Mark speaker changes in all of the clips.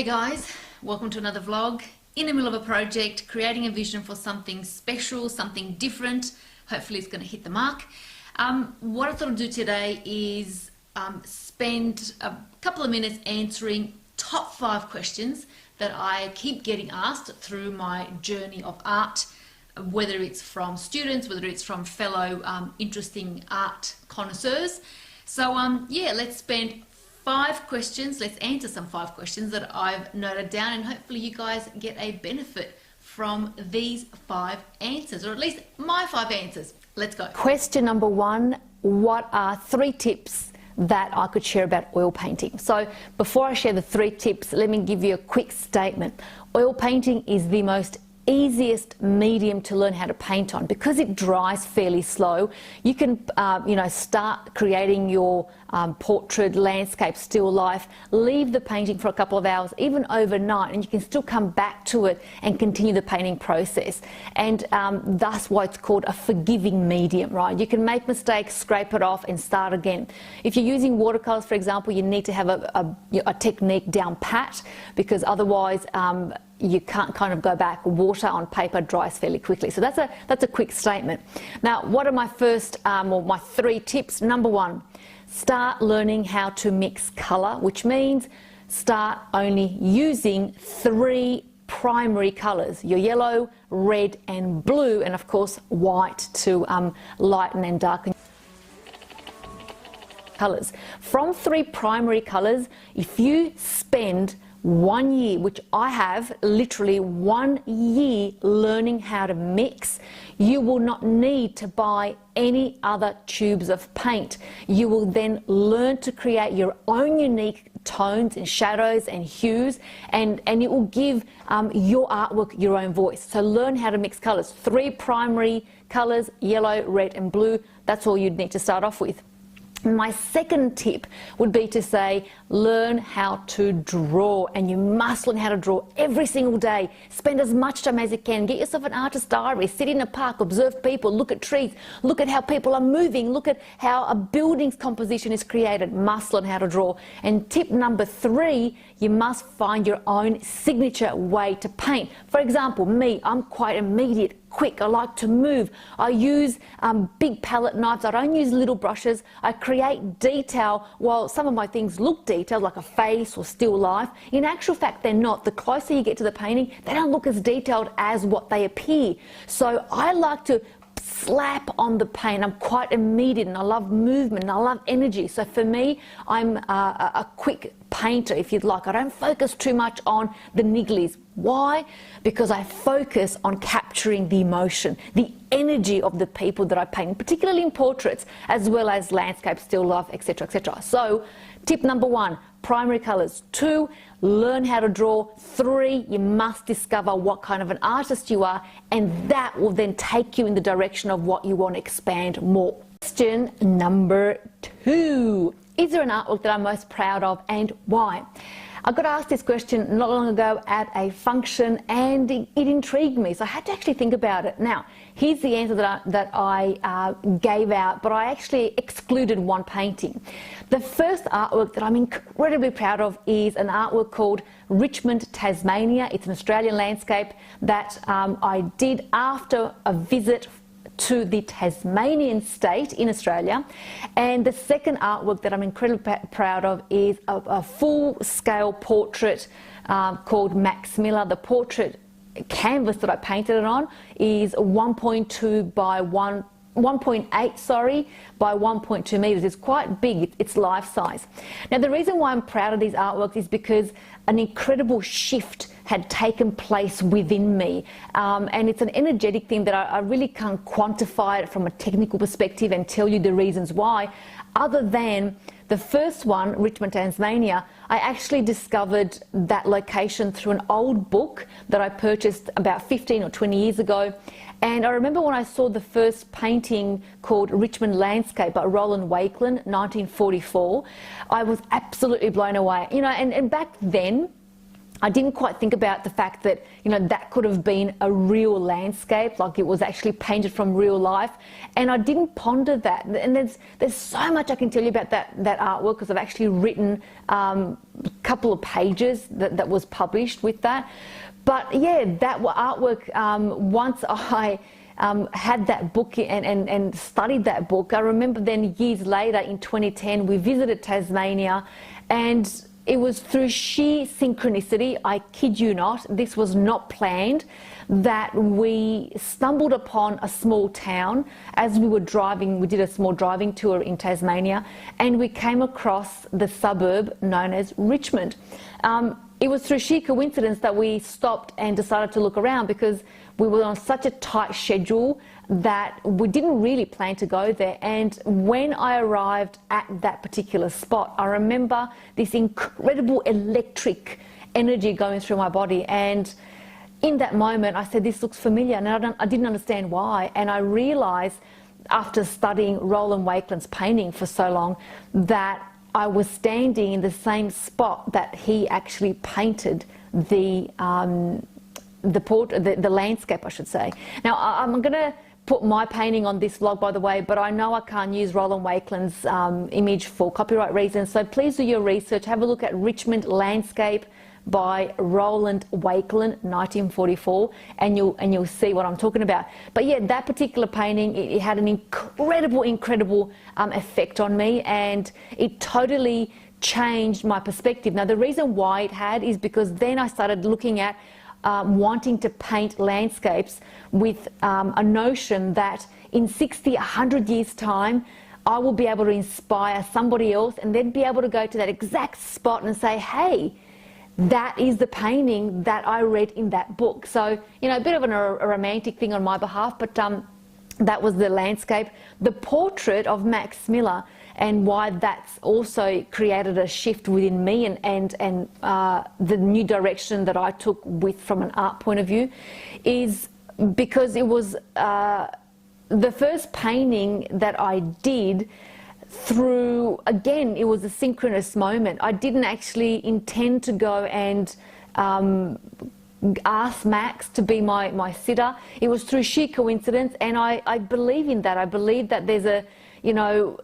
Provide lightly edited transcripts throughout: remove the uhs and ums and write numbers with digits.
Speaker 1: Hey guys, welcome to another vlog. In the middle of a project, creating a vision for something special, something different. Hopefully it's going to hit the mark. What I thought I'd do today is spend a couple of minutes answering top 5 questions that I keep getting asked through my journey of art, whether it's from students, whether it's from fellow interesting art connoisseurs. So yeah, let's spend 5 questions. Let's answer some 5 questions that I've noted down, and hopefully you guys get a benefit from these 5 answers, or at least my 5 answers. Let's go.
Speaker 2: Question number 1, what are 3 tips that I could share about oil painting? So before I share the 3 tips, let me give you a quick statement. Oil painting is the most easiest medium to learn how to paint on because it dries fairly slow. You can start creating your portrait, landscape, still life, leave the painting for a couple of hours, even overnight, and you can still come back to it and continue the painting process. And that's why it's called a forgiving medium, right? You can make mistakes, scrape it off and start again. If you're using watercolors, for example, you need to have a technique down pat, because otherwise you can't kind of go back. Water on paper dries fairly quickly. So that's a quick statement. Now, what are my first or my 3 tips? Number 1, start learning how to mix color, which means start only using 3 primary colors: your yellow, red and blue, and of course white to lighten and darken colors. From 3 primary colors, if you spend 1 year, which I have, literally 1 year learning how to mix, you will not need to buy any other tubes of paint. You will then learn to create your own unique tones and shadows and hues, and it will give your artwork your own voice. So learn how to mix colors. 3 primary colors: yellow, red and blue. That's all you'd need to start off with. My second tip would be to say, learn how to draw, and you must learn how to draw every single day. Spend as much time as you can. Get yourself an artist diary, sit in a park, observe people, look at trees, look at how people are moving, look at how a building's composition is created. Must learn how to draw. And tip number 3, you must find your own signature way to paint. For example, me, I'm quite immediate, quick. I like to move. I use big palette knives. I don't use little brushes. I create detail. While some of my things look detailed, like a face or still life, in actual fact they're not. The closer you get to the painting, they don't look as detailed as what they appear. So I like to slap on the paint. I'm quite immediate, and I love movement, and I love energy. So for me, I'm a quick painter, if you'd like. I don't focus too much on the nigglies. Why? Because I focus on capturing the emotion, the energy of the people that I paint, particularly in portraits, as well as landscape, still life, etc., etc. So tip number 1, primary colors. 2, learn how to draw. 3, you must discover what kind of an artist you are, and that will then take you in the direction of what you want to expand more. Question number 2. Is there an artwork that I'm most proud of, and why? I got asked this question not long ago at a function, and it intrigued me, so I had to actually think about it. Now, here's the answer that I gave out, but I actually excluded 1 painting. The first artwork that I'm incredibly proud of is an artwork called Richmond, Tasmania. It's an Australian landscape that I did after a visit to the Tasmanian state in Australia. And the second artwork that I'm incredibly proud of is a full-scale portrait called Max Miller. The portrait canvas that I painted it on is 1.2 by 1.8 by 1.2 meters. It's quite big. It's life size. Now, the reason why I'm proud of these artworks is because an incredible shift had taken place within me, and it's an energetic thing that I really can't quantify it from a technical perspective and tell you the reasons why, other than the first one, Richmond, Tasmania. I actually discovered that location through an old book that I purchased about 15 or 20 years ago. And I remember when I saw the first painting called Richmond Landscape by Roland Wakelin, 1944, I was absolutely blown away. You know, and back then, I didn't quite think about the fact that, you know, that could have been a real landscape, like it was actually painted from real life. And I didn't ponder that. And there's so much I can tell you about that artwork, because I've actually written a couple of pages that was published with that. But yeah, that artwork, once I had that book and studied that book, I remember then years later in 2010, we visited Tasmania, and it was through sheer synchronicity, I kid you not, this was not planned, that we stumbled upon a small town as we were driving. We did a small driving tour in Tasmania, and we came across the suburb known as Richmond. It was through sheer coincidence that we stopped and decided to look around, because we were on such a tight schedule that we didn't really plan to go there. And when I arrived at that particular spot, I remember this incredible electric energy going through my body. And in that moment, I said, this looks familiar, and I didn't understand why. And I realized, after studying Roland Wakeland's painting for so long, that I was standing in the same spot that he actually painted the landscape, I should say. Now, I'm going to put my painting on this vlog, by the way, but I know I can't use Roland Wakeland's image for copyright reasons, so please do your research. Have a look at Richmond Landscape by Roland Wakeland, 1944, and you'll see what I'm talking about. But yeah, that particular painting, it had an incredible effect on me, and it totally changed my perspective. Now, the reason why it had is because then I started looking at wanting to paint landscapes with a notion that in 60, 100 years' time, I will be able to inspire somebody else, and then be able to go to that exact spot and say, hey, that is the painting that I read in that book. So, you know, a bit of a romantic thing on my behalf, but that was the landscape. The portrait of Max Miller, and why that's also created a shift within me, and the new direction that I took from an art point of view, is because it was the first painting that I did through, again, it was a synchronous moment. I didn't actually intend to go and ask Max to be my sitter. It was through sheer coincidence, and I believe in that. I believe that there's a, you know,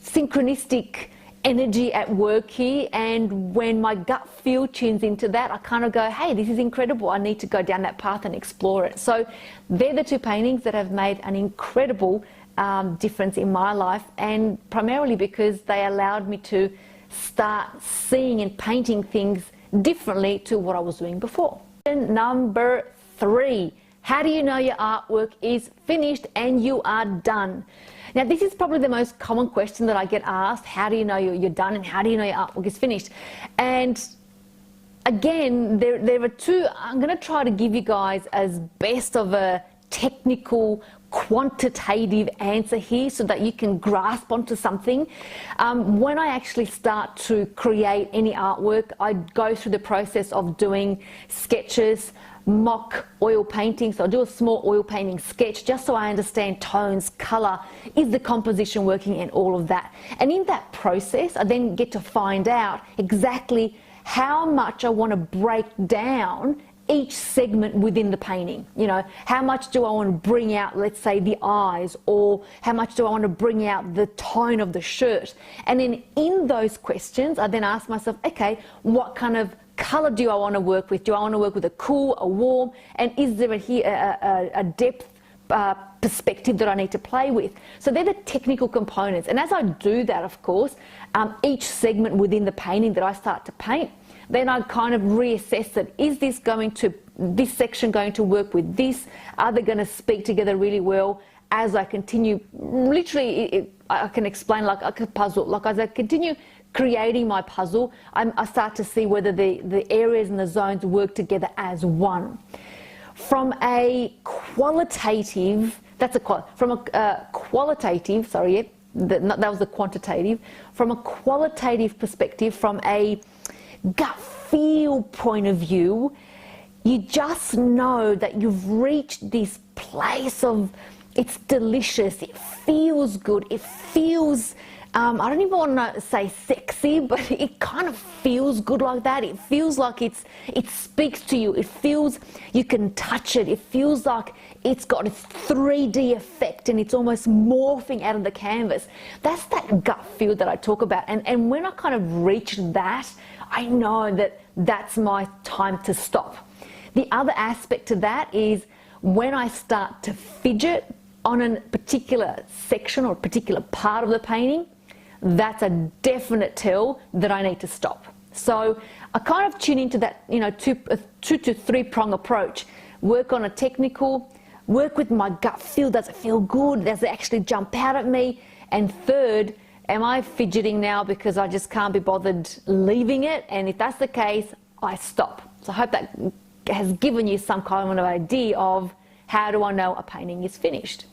Speaker 2: synchronistic energy at work here, and when my gut feel tunes into that, I kind of go, hey, this is incredible, I need to go down that path and explore it. So they're the two paintings that have made an incredible difference in my life, and primarily because they allowed me to start seeing and painting things differently to what I was doing before. Number 3, how do you know your artwork is finished and you are done? Now, this is probably the most common question that I get asked. How do you know you're done, and how do you know your artwork is finished? And again, there are two. I'm going to try to give you guys as best of a technical, quantitative answer here, so that you can grasp onto something. When I actually start to create any artwork, I go through the process of doing sketches, mock oil painting. So I'll do a small oil painting sketch just so I understand tones, color, is the composition working, and all of that. And in that process, I then get to find out exactly how much I want to break down each segment within the painting. You know, how much do I want to bring out, let's say, the eyes, or how much do I want to bring out the tone of the shirt? And then in those questions, I then ask myself, okay, what kind of color do I want to work with? Do I want to work with a cool, a warm, and is there a depth perspective that I need to play with? So they're the technical components. And as I do that, of course, each segment within the painting that I start to paint, then I kind of reassess it. Is this section going to work with this? Are they going to speak together really well? As I continue, literally, I can explain like a puzzle. Like as I continue creating my puzzle, I start to see whether the areas and the zones work together as one. From a qualitative, that was the quantitative. From a qualitative perspective, from a gut feel point of view, you just know that you've reached this place of, it's delicious, it feels good, it feels I don't even want to say sexy, but it kind of feels good like that. It feels like it speaks to you. It feels you can touch it. It feels like it's got its 3D effect and it's almost morphing out of the canvas. That's that gut feel that I talk about. And when I kind of reach that, I know that that's my time to stop. The other aspect to that is when I start to fidget on a particular section or a particular part of the painting, that's a definite tell that I need to stop. So I kind of tune into that, two to three prong approach. Work on a technical, work with my gut feel. Does it feel good? Does it actually jump out at me? And third, am I fidgeting now because I just can't be bothered leaving it? And if that's the case, I stop. So I hope that has given you some kind of idea of how do I know a painting is finished.